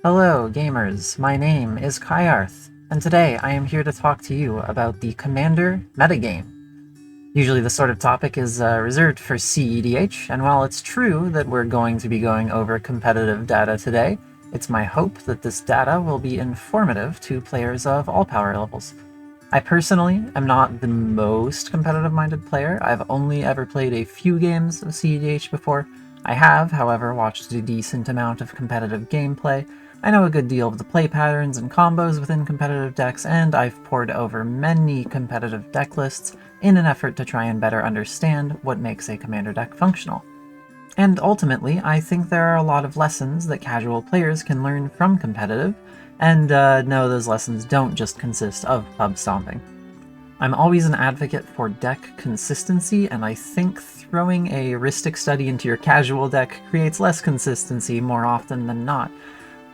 Hello, gamers. My name is Kyarth, and today I am here to talk to you about the Commander metagame. Usually this sort of topic is reserved for CEDH, and while it's true that we're going to be going over competitive data today, it's my hope that this data will be informative to players of all power levels. I personally am not the most competitive-minded player. I've only ever played a few games of CEDH before. I have, however, watched a decent amount of competitive gameplay. I know a good deal of the play patterns and combos within competitive decks, and I've pored over many competitive deck lists in an effort to try and better understand what makes a commander deck functional. And ultimately, I think there are a lot of lessons that casual players can learn from competitive, and no, those lessons don't just consist of pub stomping. I'm always an advocate for deck consistency, and I think throwing a heuristic study into your casual deck creates less consistency more often than not.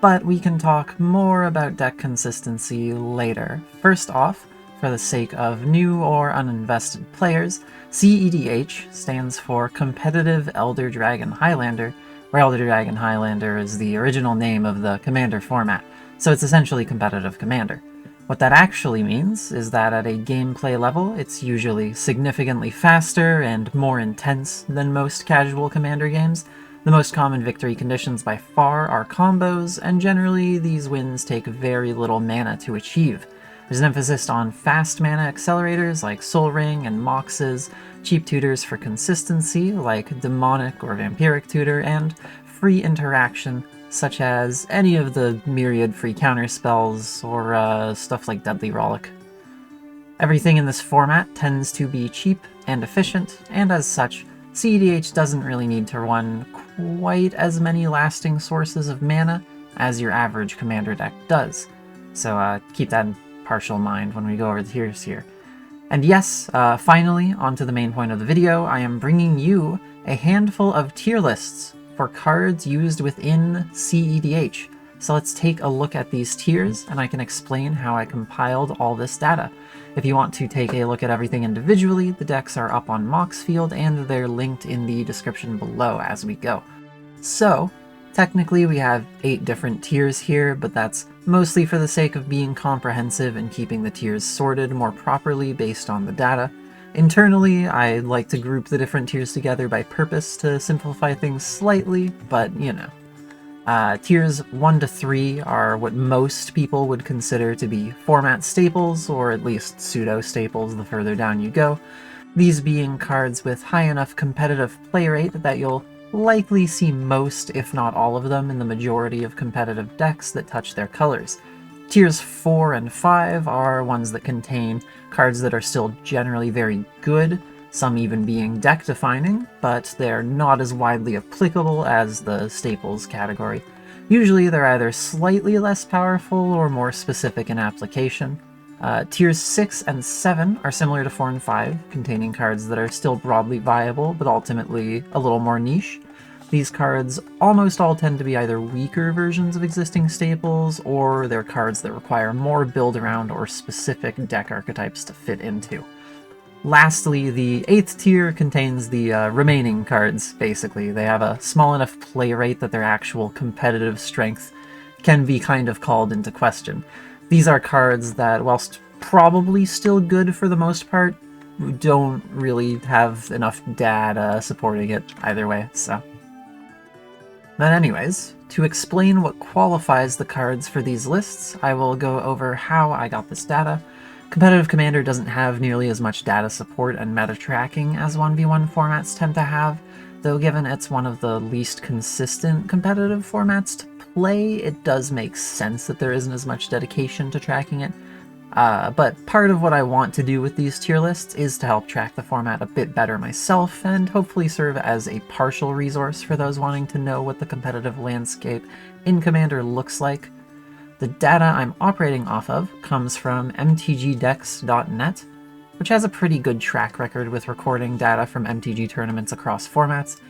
But we can talk more about deck consistency later. First off, for the sake of new or uninvested players, CEDH stands for Competitive Elder Dragon Highlander, where Elder Dragon Highlander is the original name of the Commander format, so it's essentially competitive Commander. What that actually means is that at a gameplay level, it's usually significantly faster and more intense than most casual Commander games. The most common victory conditions by far are combos, and generally these wins take very little mana to achieve. There's an emphasis on fast mana accelerators like Soul Ring and Moxes, cheap tutors for consistency like Demonic or Vampiric Tutor, and free interaction such as any of the myriad free counterspells or stuff like Deadly Rollick. Everything in this format tends to be cheap and efficient, and as such, CEDH doesn't really need to run quite as many lasting sources of mana as your average commander deck does. So keep that in partial mind when we go over the tiers here. And yes, finally, onto the main point of the video, I am bringing you a handful of tier lists for cards used within CEDH. So let's take a look at these tiers, and I can explain how I compiled all this data. If you want to take a look at everything individually, the decks are up on Moxfield, and they're linked in the description below as we go. So, technically we have 8 different tiers here, but that's mostly for the sake of being comprehensive and keeping the tiers sorted more properly based on the data. Internally, I like to group the different tiers together by purpose to simplify things slightly, but you know. Tiers 1 to 3 are what most people would consider to be format staples, or at least pseudo-staples the further down you go, these being cards with high enough competitive play rate that you'll likely see most, if not all of them, in the majority of competitive decks that touch their colors. Tiers 4 and 5 are ones that contain cards that are still generally very good, some even being deck-defining, but they're not as widely applicable as the staples category. Usually they're either slightly less powerful or more specific in application. Tiers 6 and 7 are similar to 4 and 5, containing cards that are still broadly viable, but ultimately a little more niche. These cards almost all tend to be either weaker versions of existing staples, or they're cards that require more build-around or specific deck archetypes to fit into. Lastly, the 8th tier contains the remaining cards, basically. They have a small enough play rate that their actual competitive strength can be kind of called into question. These are cards that, whilst probably still good for the most part, don't really have enough data supporting it either way, so. But anyways, to explain what qualifies the cards for these lists, I will go over how I got this data. Competitive Commander doesn't have nearly as much data support and meta tracking as 1v1 formats tend to have, though given it's one of the least consistent competitive formats to play, it does make sense that there isn't as much dedication to tracking it. But part of what I want to do with these tier lists is to help track the format a bit better myself, and hopefully serve as a partial resource for those wanting to know what the competitive landscape in Commander looks like. The data I'm operating off of comes from mtgdex.net, which has a pretty good track record with recording data from MTG tournaments across formats.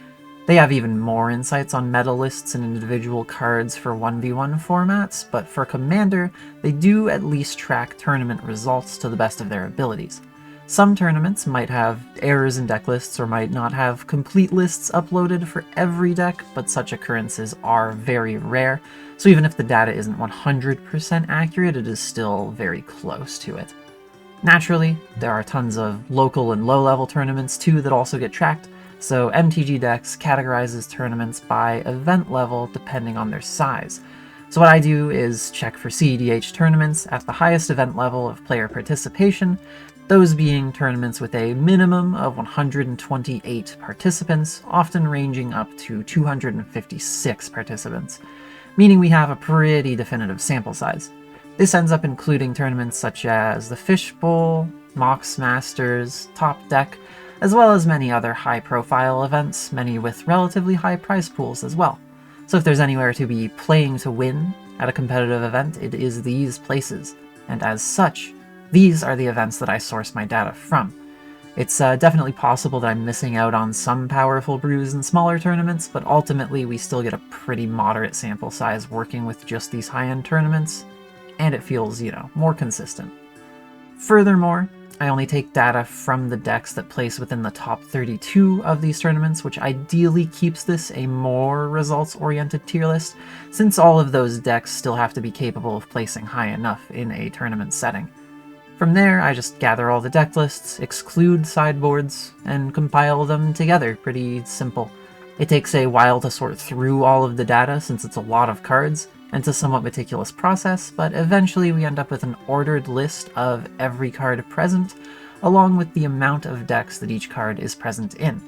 They have even more insights on meta lists and individual cards for 1v1 formats, but for Commander, they do at least track tournament results to the best of their abilities. Some tournaments might have errors in deck lists or might not have complete lists uploaded for every deck, but such occurrences are very rare, so even if the data isn't 100% accurate, it is still very close to it. Naturally, there are tons of local and low-level tournaments too that also get tracked, so MTG Decks categorizes tournaments by event level depending on their size. So what I do is check for CEDH tournaments at the highest event level of player participation, those being tournaments with a minimum of 128 participants, often ranging up to 256 participants, meaning we have a pretty definitive sample size. This ends up including tournaments such as the Fishbowl, Mox Masters, Top Deck, as well as many other high-profile events, many with relatively high prize pools as well. So if there's anywhere to be playing to win at a competitive event, it is these places, and as such, these are the events that I source my data from. It's definitely possible that I'm missing out on some powerful brews in smaller tournaments, but ultimately we still get a pretty moderate sample size working with just these high-end tournaments, and it feels, more consistent. Furthermore, I only take data from the decks that place within the top 32 of these tournaments, which ideally keeps this a more results-oriented tier list, since all of those decks still have to be capable of placing high enough in a tournament setting. From there, I just gather all the deck lists, exclude sideboards, and compile them together. Pretty simple. It takes a while to sort through all of the data since it's a lot of cards, and it's a somewhat meticulous process, but eventually we end up with an ordered list of every card present, along with the amount of decks that each card is present in.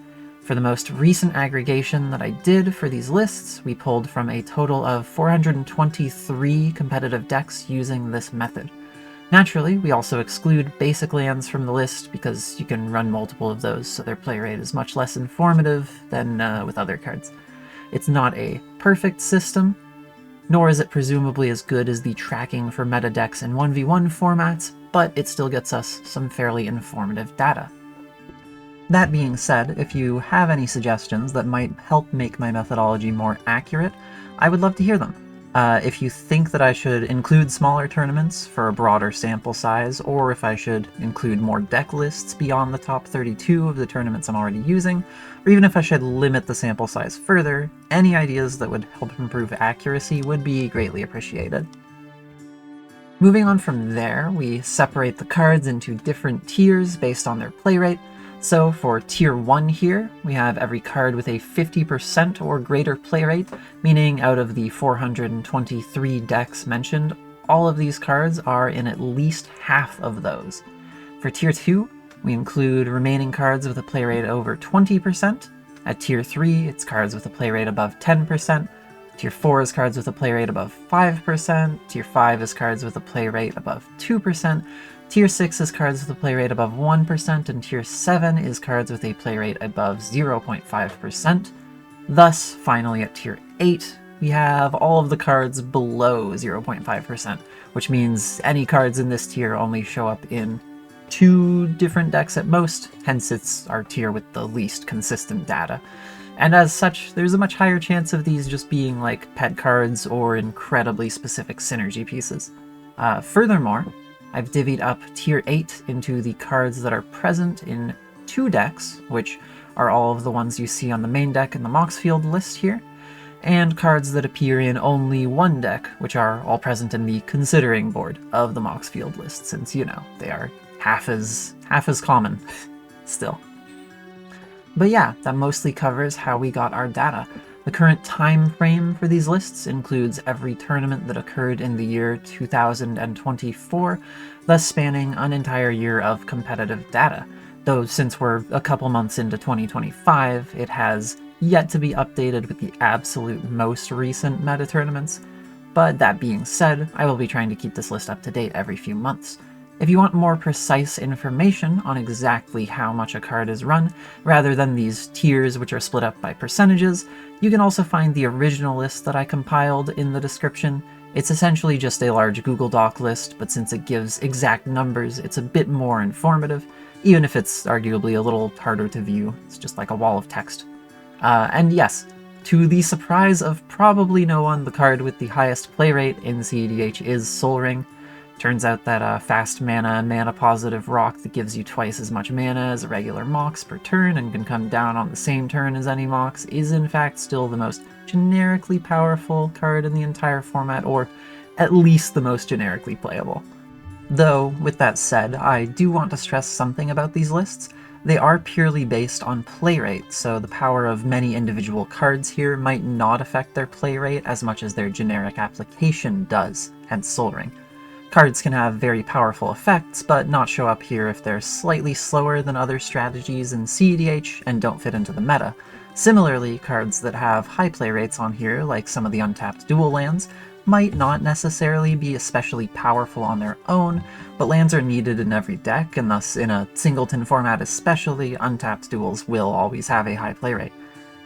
For the most recent aggregation that I did for these lists, we pulled from a total of 423 competitive decks using this method. Naturally, we also exclude basic lands from the list because you can run multiple of those, so their play rate is much less informative than with other cards. It's not a perfect system, nor is it presumably as good as the tracking for meta decks in 1v1 formats, but it still gets us some fairly informative data. That being said, if you have any suggestions that might help make my methodology more accurate, I would love to hear them. If you think that I should include smaller tournaments for a broader sample size, or if I should include more deck lists beyond the top 32 of the tournaments I'm already using, or even if I should limit the sample size further, any ideas that would help improve accuracy would be greatly appreciated. Moving on from there, we separate the cards into different tiers based on their play rate. So for Tier 1 here, we have every card with a 50% or greater play rate, meaning out of the 423 decks mentioned, all of these cards are in at least half of those. For Tier 2, we include remaining cards with a play rate over 20%. At Tier 3, it's cards with a play rate above 10%. Tier 4 is cards with a play rate above 5%. Tier 5 is cards with a play rate above 2%. Tier 6 is cards with a play rate above 1%, and Tier 7 is cards with a play rate above 0.5%. Thus, finally at Tier 8, we have all of the cards below 0.5%, which means any cards in this tier only show up in 2 different decks at most, hence it's our tier with the least consistent data. And as such, there's a much higher chance of these just being like pet cards or incredibly specific synergy pieces. Furthermore, I've divvied up Tier 8 into the cards that are present in 2 decks, which are all of the ones you see on the main deck in the Moxfield list here, and cards that appear in only 1 deck, which are all present in the Considering board of the Moxfield list, since, they are half as common, still. But yeah, that mostly covers how we got our data. The current time frame for these lists includes every tournament that occurred in the year 2024, thus spanning an entire year of competitive data. Though since we're a couple months into 2025, it has yet to be updated with the absolute most recent meta tournaments. But that being said, I will be trying to keep this list up to date every few months. If you want more precise information on exactly how much a card is run, rather than these tiers which are split up by percentages, you can also find the original list that I compiled in the description. It's essentially just a large Google Doc list, but since it gives exact numbers, it's a bit more informative, even if it's arguably a little harder to view. It's just like a wall of text. And yes, to the surprise of probably no one, the card with the highest play rate in CEDH is Sol Ring. Turns out that fast mana positive rock that gives you twice as much mana as a regular Mox per turn and can come down on the same turn as any Mox is in fact still the most generically powerful card in the entire format, or at least the most generically playable. Though, with that said, I do want to stress something about these lists. They are purely based on play rate, so the power of many individual cards here might not affect their play rate as much as their generic application does, hence Sol Ring. Cards can have very powerful effects, but not show up here if they're slightly slower than other strategies in CEDH and don't fit into the meta. Similarly, cards that have high play rates on here, like some of the untapped dual lands, might not necessarily be especially powerful on their own, but lands are needed in every deck, and thus in a singleton format especially, untapped duals will always have a high play rate.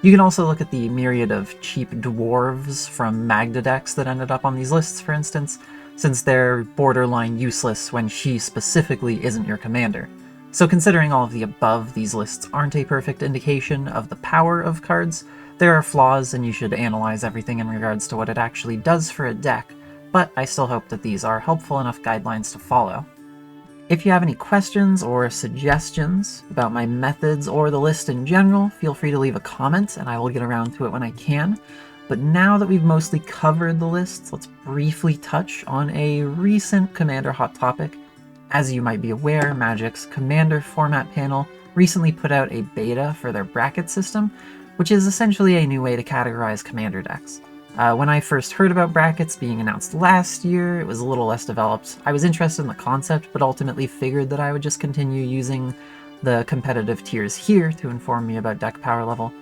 You can also look at the myriad of cheap dwarves from Magda decks that ended up on these lists, for instance, since they're borderline useless when she specifically isn't your commander. So considering all of the above, these lists aren't a perfect indication of the power of cards. There are flaws, and you should analyze everything in regards to what it actually does for a deck, but I still hope that these are helpful enough guidelines to follow. If you have any questions or suggestions about my methods or the list in general, feel free to leave a comment and I will get around to it when I can. But now that we've mostly covered the lists, let's briefly touch on a recent Commander hot topic. As you might be aware, Magic's Commander format panel recently put out a beta for their bracket system, which is essentially a new way to categorize Commander decks. When I first heard about brackets being announced last year, it was a little less developed. I was interested in the concept, but ultimately figured that I would just continue using the competitive tiers here to inform me about deck power level.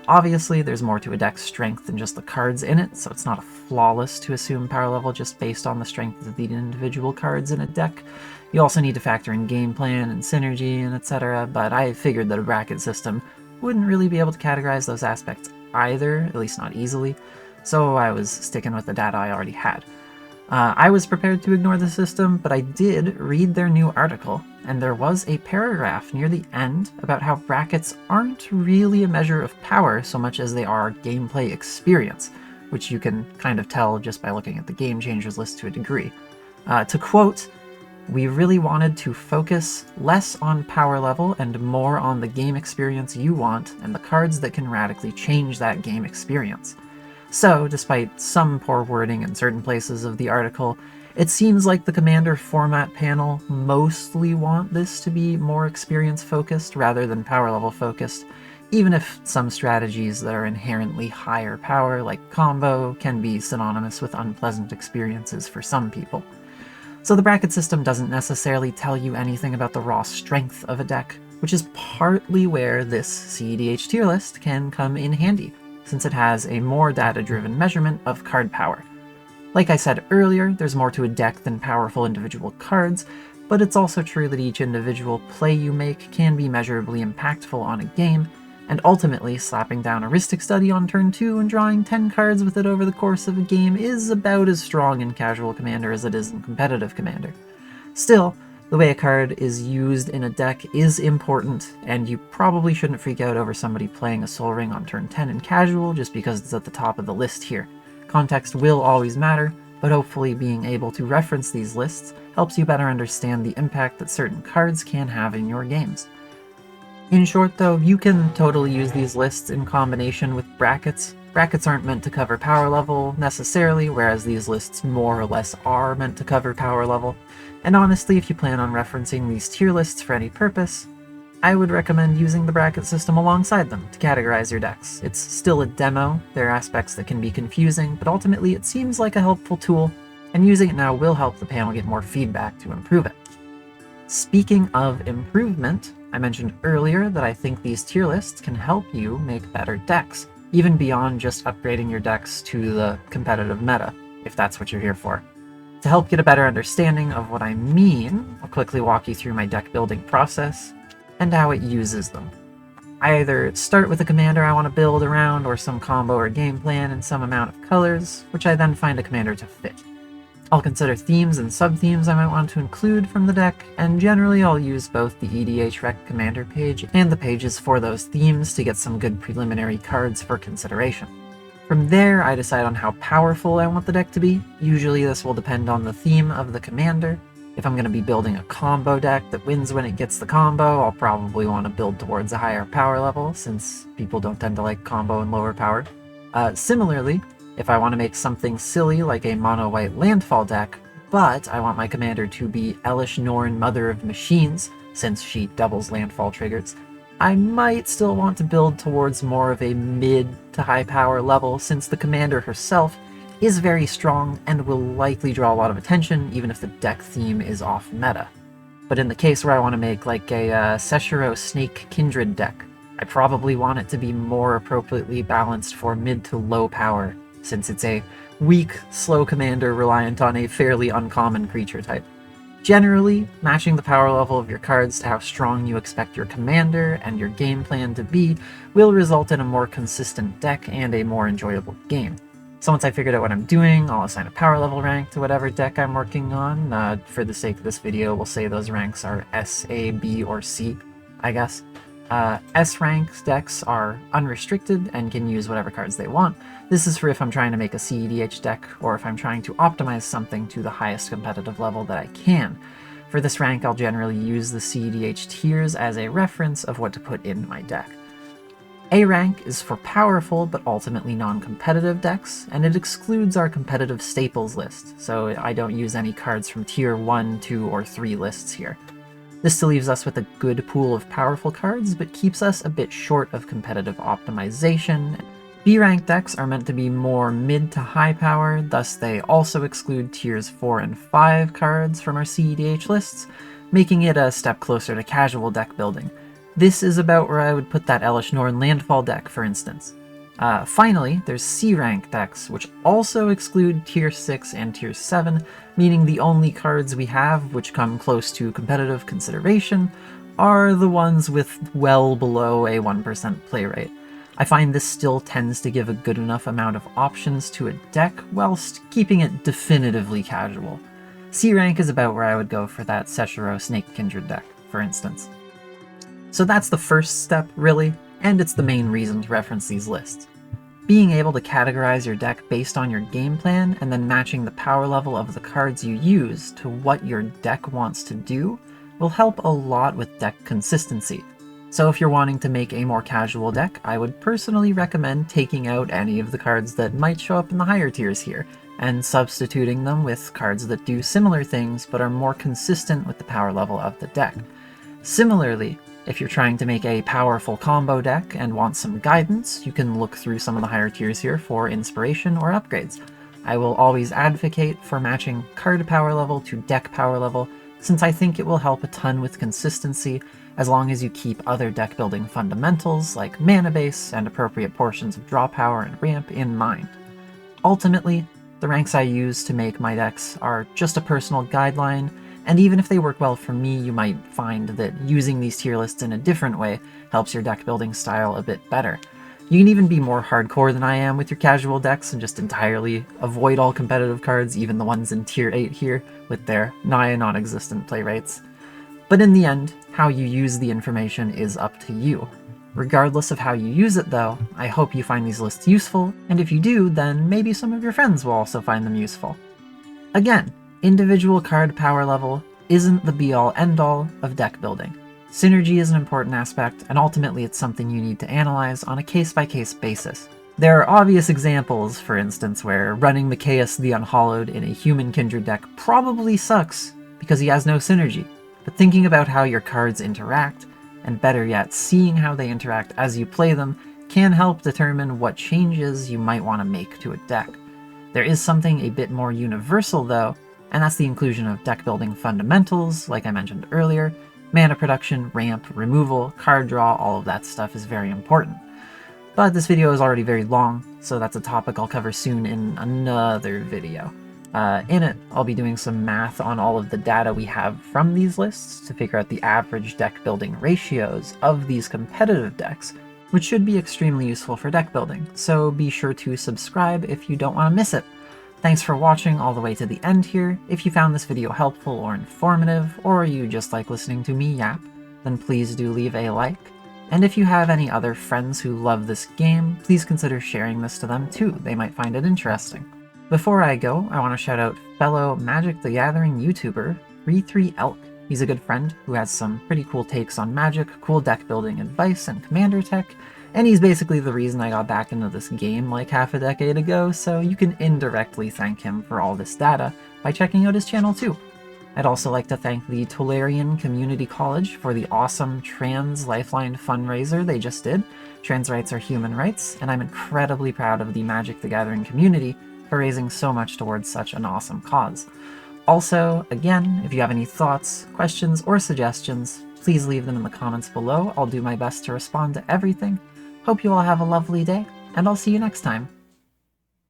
Obviously, there's more to a deck's strength than just the cards in it, so it's not flawless to assume power level just based on the strength of the individual cards in a deck. You also need to factor in game plan and synergy and etc., but I figured that a bracket system wouldn't really be able to categorize those aspects either, at least not easily, so I was sticking with the data I already had. I was prepared to ignore the system, but I did read their new article, and there was a paragraph near the end about how brackets aren't really a measure of power so much as they are gameplay experience, which you can kind of tell just by looking at the Game Changers list to a degree. To quote, "We really wanted to focus less on power level and more on the game experience you want and the cards that can radically change that game experience." So, despite some poor wording in certain places of the article, it seems like the Commander format panel mostly want this to be more experience-focused rather than power-level-focused, even if some strategies that are inherently higher power, like combo, can be synonymous with unpleasant experiences for some people. So the bracket system doesn't necessarily tell you anything about the raw strength of a deck, which is partly where this CEDH tier list can come in handy, since it has a more data-driven measurement of card power. Like I said earlier, there's more to a deck than powerful individual cards, but it's also true that each individual play you make can be measurably impactful on a game, and ultimately slapping down a Rhystic Study on turn 2 and drawing 10 cards with it over the course of a game is about as strong in casual Commander as it is in competitive Commander. Still, the way a card is used in a deck is important, and you probably shouldn't freak out over somebody playing a Sol Ring on turn 10 in casual just because it's at the top of the list here. Context will always matter, but hopefully being able to reference these lists helps you better understand the impact that certain cards can have in your games. In short though, you can totally use these lists in combination with brackets. Brackets aren't meant to cover power level necessarily, whereas these lists more or less are meant to cover power level. And honestly, if you plan on referencing these tier lists for any purpose, I would recommend using the bracket system alongside them to categorize your decks. It's still a demo, there are aspects that can be confusing, but ultimately it seems like a helpful tool, and using it now will help the panel get more feedback to improve it. Speaking of improvement, I mentioned earlier that I think these tier lists can help you make better decks, even beyond just upgrading your decks to the competitive meta, if that's what you're here for. To help get a better understanding of what I mean, I'll quickly walk you through my deck building process and how it uses them. I either start with a commander I want to build around or some combo or game plan in some amount of colors, which I then find a commander to fit. I'll consider themes and sub-themes I might want to include from the deck, and generally I'll use both the EDH Rec Commander page and the pages for those themes to get some good preliminary cards for consideration. From there, I decide on how powerful I want the deck to be. Usually this will depend on the theme of the commander. If I'm going to be building a combo deck that wins when it gets the combo, I'll probably want to build towards a higher power level, since people don't tend to like combo and lower powered. Similarly, if I want to make something silly like a mono-white landfall deck, but I want my commander to be Elesh Norn, Mother of Machines, since she doubles landfall triggers, I might still want to build towards more of a mid to high power level, since the commander herself is very strong and will likely draw a lot of attention even if the deck theme is off meta. But in the case where I want to make like a Seshiro Snake Kindred deck, I probably want it to be more appropriately balanced for mid to low power, since it's a weak, slow commander reliant on a fairly uncommon creature type. Generally, matching the power level of your cards to how strong you expect your commander and your game plan to be will result in a more consistent deck and a more enjoyable game. So once I figured out what I'm doing, I'll assign a power level rank to whatever deck I'm working on. For the sake of this video, we'll say those ranks are S, A, B, or C, I guess. S-rank decks are unrestricted and can use whatever cards they want. This is for if I'm trying to make a CEDH deck, or if I'm trying to optimize something to the highest competitive level that I can. For this rank, I'll generally use the CEDH tiers as a reference of what to put in my deck. A rank is for powerful but ultimately non-competitive decks, and it excludes our competitive staples list, so I don't use any cards from tier 1, 2, or 3 lists here. This still leaves us with a good pool of powerful cards, but keeps us a bit short of competitive optimization. B-rank decks are meant to be more mid to high power, thus they also exclude tiers 4 and 5 cards from our CEDH lists, making it a step closer to casual deck building. This is about where I would put that Elesh Norn Landfall deck, for instance. Finally, there's C-rank decks, which also exclude tier 6 and tier 7, meaning the only cards we have which come close to competitive consideration are the ones with well below a 1% play rate. I find this still tends to give a good enough amount of options to a deck, whilst keeping it definitively casual. C-rank is about where I would go for that Seshiro Snake Kindred deck, for instance. So that's the first step, really, and it's the main reason to reference these lists. Being able to categorize your deck based on your game plan, and then matching the power level of the cards you use to what your deck wants to do, will help a lot with deck consistency. So if you're wanting to make a more casual deck, I would personally recommend taking out any of the cards that might show up in the higher tiers here, and substituting them with cards that do similar things but are more consistent with the power level of the deck. Similarly, if you're trying to make a powerful combo deck and want some guidance, you can look through some of the higher tiers here for inspiration or upgrades. I will always advocate for matching card power level to deck power level, since I think it will help a ton with consistency as long as you keep other deck building fundamentals like mana base and appropriate portions of draw power and ramp in mind. Ultimately, the ranks I use to make my decks are just a personal guideline, and even if they work well for me, you might find that using these tier lists in a different way helps your deck building style a bit better. You can even be more hardcore than I am with your casual decks and just entirely avoid all competitive cards, even the ones in tier 8 here, with their nigh non-existent play rates. But in the end, how you use the information is up to you. Regardless of how you use it though, I hope you find these lists useful, and if you do, then maybe some of your friends will also find them useful. Again, individual card power level isn't the be-all end-all of deck building. Synergy is an important aspect, and ultimately it's something you need to analyze on a case-by-case basis. There are obvious examples, for instance, where running Mikaeus the Unhallowed in a human Kindred deck probably sucks because he has no synergy, but thinking about how your cards interact, and better yet, seeing how they interact as you play them, can help determine what changes you might want to make to a deck. There is something a bit more universal though, and that's the inclusion of deck building fundamentals, like I mentioned earlier. Mana production, ramp, removal, card draw, all of that stuff is very important. But this video is already very long, so that's a topic I'll cover soon in another video. In it, I'll be doing some math on all of the data we have from these lists to figure out the average deck building ratios of these competitive decks, which should be extremely useful for deck building, so be sure to subscribe if you don't want to miss it. Thanks for watching all the way to the end here. If you found this video helpful or informative, or you just like listening to me yap, then please do leave a like. And if you have any other friends who love this game, please consider sharing this to them too, they might find it interesting. Before I go, I want to shout out fellow Magic the Gathering YouTuber, 33elk. He's a good friend who has some pretty cool takes on Magic, cool deck building advice, and commander tech, and he's basically the reason I got back into this game like half a decade ago, so you can indirectly thank him for all this data by checking out his channel too. I'd also like to thank the Tolarian Community College for the awesome Trans Lifeline fundraiser they just did. Trans rights are human rights, and I'm incredibly proud of the Magic the Gathering community for raising so much towards such an awesome cause. Also, again, if you have any thoughts, questions, or suggestions, please leave them in the comments below. I'll do my best to respond to everything. Hope you all have a lovely day, and I'll see you next time.